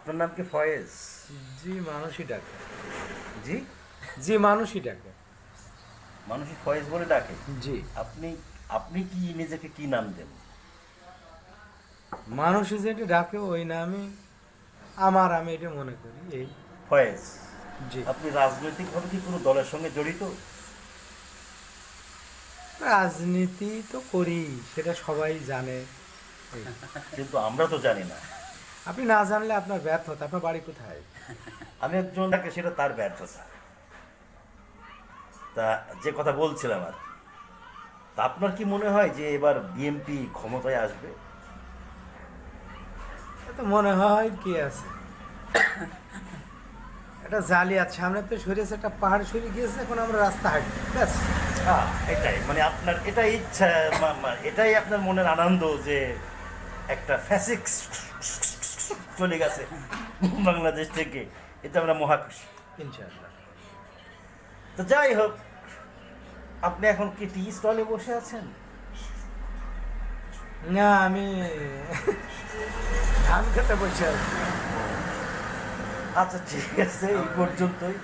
আপনার নাম কি ফয়েজ? জি মানুষই ডাকে। জি, জি মানুষই ডাকে। মানুষই ফয়েজ বলে ডাকে। জি আপনি আপনি কি নিজেকে কি নাম দেন? মানুষই যেটা ডাকে ওই নামই আমি এটা মনে করি এই। ফয়েজ। জি আপনি রাজনৈতিকভাবে কি কোনো দলের সঙ্গে জড়িত? রাজনীতি তো করি, সেটা সবাই জানে এই। কিন্তু আমরা তো জানি না। আপনি না জানলে আপনার ব্যর্থতা। আপনার বাড়ি কোথায়? আমি একজন থাকে, সেটা তার ব্যর্থতা। তা যে কথা বলছিলাম আর কি, তা আপনার কি মনে হয় যে এবার বিএনপি ক্ষমতায় আসবে? তো মনে হয় কি আছে, একটা জালিয়াত সামনে তো সরিয়েছে, একটা পাহাড় সরিয়ে গিয়েছে, এখন আমরা রাস্তা হাঁটছি ব্যাস। এটাই মানে আপনার এটাই ইচ্ছা, এটাই আপনার মনের আনন্দ যে একটা ফ্যাসিক্স চলে গেছে বাংলাদেশ থেকে, এটা আমরা মহা খুশি। ইনশাআল্লাহ। তো যাই হোক, আপনি এখন কি টি স্টলে বসে আছেন? না আমি ধান খেতে বসে আছি। আচ্ছা ঠিক আছে, এই পর্যন্তই।